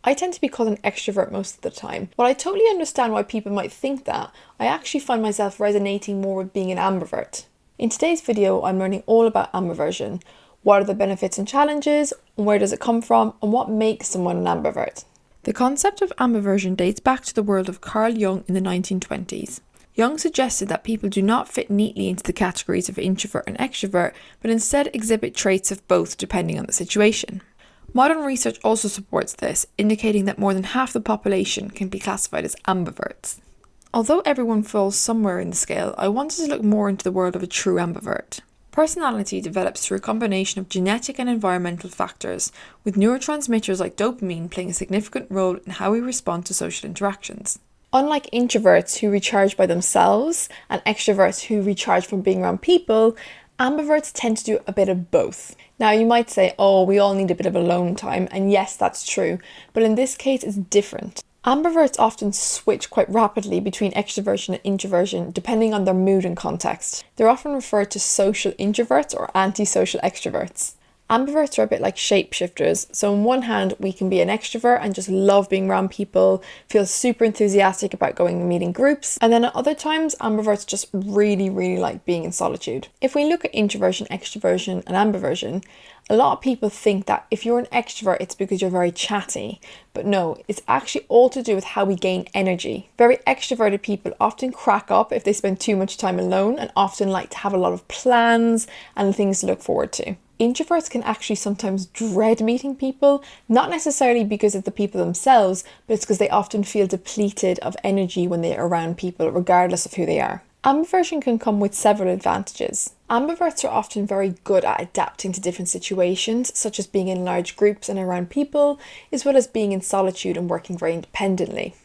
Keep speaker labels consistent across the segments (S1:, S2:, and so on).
S1: I tend to be called an extrovert most of the time. While I totally understand why people might think that, I actually find myself resonating more with being an ambivert. In today's video, I'm learning all about ambiversion. What are the benefits and challenges, where does it come from, and what makes someone an ambivert? The concept of ambiversion dates back to the world of Carl Jung in the 1920s. Jung suggested that people do not fit neatly into the categories of introvert and extrovert, but instead exhibit traits of both depending on the situation. Modern research also supports this, indicating that more than half the population can be classified as ambiverts. Although everyone falls somewhere in the scale, I wanted to look more into the world of a true ambivert. Personality develops through a combination of genetic and environmental factors, with neurotransmitters like dopamine playing a significant role in how we respond to social interactions. Unlike introverts who recharge by themselves and extroverts who recharge from being around people, ambiverts tend to do a bit of both. Now you might say, oh, we all need a bit of alone time, and yes, that's true, but in this case it's different. Ambiverts often switch quite rapidly between extroversion and introversion depending on their mood and context. They're often referred to social introverts or antisocial extroverts. Ambiverts are a bit like shapeshifters, so on one hand we can be an extrovert and just love being around people, feel super enthusiastic about going and meeting groups, and then at other times ambiverts just really like being in solitude. If we look at introversion, extroversion and ambiversion, a lot of people think that if you're an extrovert it's because you're very chatty, but no, it's actually all to do with how we gain energy. Very extroverted people often crack up if they spend too much time alone and often like to have a lot of plans and things to look forward to. Introverts can actually sometimes dread meeting people, not necessarily because of the people themselves, but it's because they often feel depleted of energy when they're around people, regardless of who they are. Ambiversion can come with several advantages. Ambiverts are often very good at adapting to different situations, such as being in large groups and around people, as well as being in solitude and working very independently.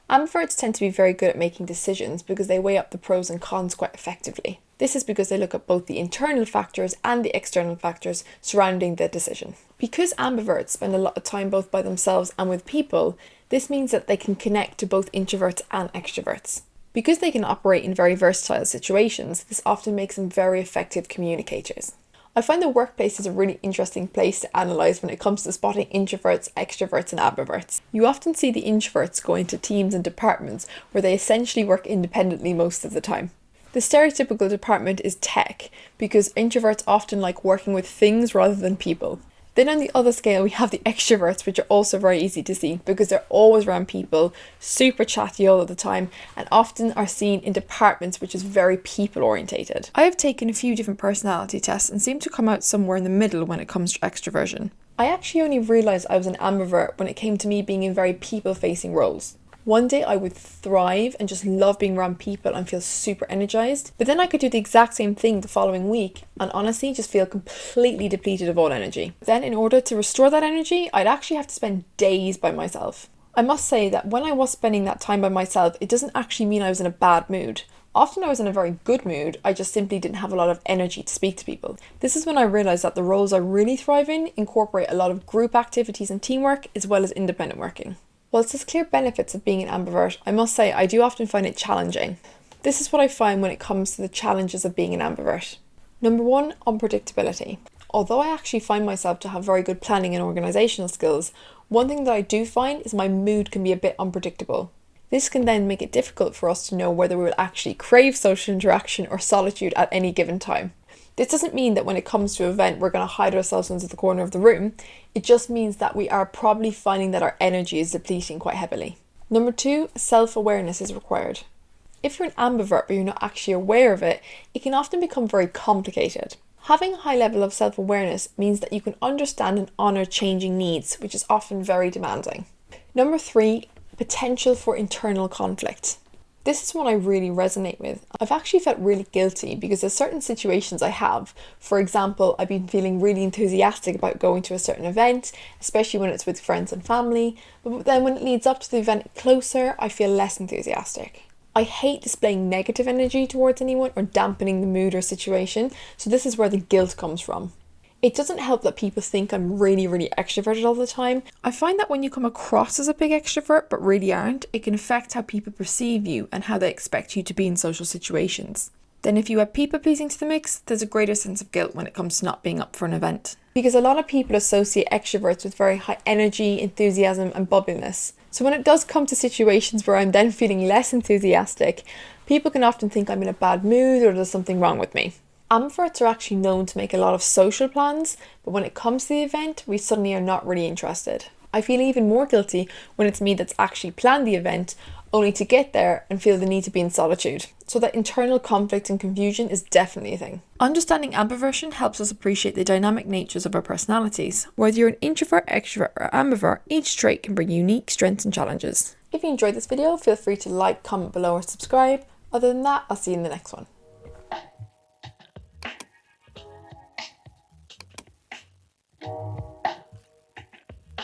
S1: Ambiverts tend to be very good at making decisions because they weigh up the pros and cons quite effectively. This is because they look at both the internal factors and the external factors surrounding the decision. Because ambiverts spend a lot of time both by themselves and with people, this means that they can connect to both introverts and extroverts. Because they can operate in very versatile situations, this often makes them very effective communicators. I find the workplace is a really interesting place to analyse when it comes to spotting introverts, extroverts and ambiverts. You often see the introverts go into teams and departments where they essentially work independently most of the time. The stereotypical department is tech, because introverts often like working with things rather than people. Then on the other scale we have the extroverts, which are also very easy to see because they're always around people, super chatty all of the time, and often are seen in departments which is very people orientated. I have taken a few different personality tests and seem to come out somewhere in the middle when it comes to extroversion. I actually only realised I was an ambivert when it came to me being in very people-facing roles. One day I would thrive and just love being around people and feel super energized, but then I could do the exact same thing the following week and honestly just feel completely depleted of all energy. Then in order to restore that energy, I'd actually have to spend days by myself. I must say that when I was spending that time by myself, it doesn't actually mean I was in a bad mood. Often I was in a very good mood, I just simply didn't have a lot of energy to speak to people. This is when I realised that the roles I really thrive in incorporate a lot of group activities and teamwork as well as independent working. Whilst there's clear benefits of being an ambivert, I must say I do often find it challenging. This is what I find when it comes to the challenges of being an ambivert. Number one, unpredictability. Although I actually find myself to have very good planning and organisational skills, one thing that I do find is my mood can be a bit unpredictable. This can then make it difficult for us to know whether we will actually crave social interaction or solitude at any given time. This doesn't mean that when it comes to an event we're going to hide ourselves into the corner of the room. It just means that we are probably finding that our energy is depleting quite heavily. Number two, self-awareness is required. If you're an ambivert but you're not actually aware of it, it can often become very complicated. Having a high level of self-awareness means that you can understand and honour changing needs, which is often very demanding. Number three, potential for internal conflict. This is one I really resonate with. I've actually felt really guilty because there's certain situations I have. For example, I've been feeling really enthusiastic about going to a certain event, especially when it's with friends and family, but then when it leads up to the event closer, I feel less enthusiastic. I hate displaying negative energy towards anyone or dampening the mood or situation, so this is where the guilt comes from. It doesn't help that people think I'm really extroverted all the time. I find that when you come across as a big extrovert but really aren't, it can affect how people perceive you and how they expect you to be in social situations. Then if you add people pleasing to the mix, there's a greater sense of guilt when it comes to not being up for an event. Because a lot of people associate extroverts with very high energy, enthusiasm and bubbliness. So when it does come to situations where I'm then feeling less enthusiastic, people can often think I'm in a bad mood or there's something wrong with me. Ambiverts are actually known to make a lot of social plans, but when it comes to the event, we suddenly are not really interested. I feel even more guilty when it's me that's actually planned the event, only to get there and feel the need to be in solitude. So that internal conflict and confusion is definitely a thing. Understanding ambiversion helps us appreciate the dynamic natures of our personalities. Whether you're an introvert, extrovert or ambivert, each trait can bring unique strengths and challenges. If you enjoyed this video, feel free to like, comment below or subscribe. Other than that, I'll see you in the next one.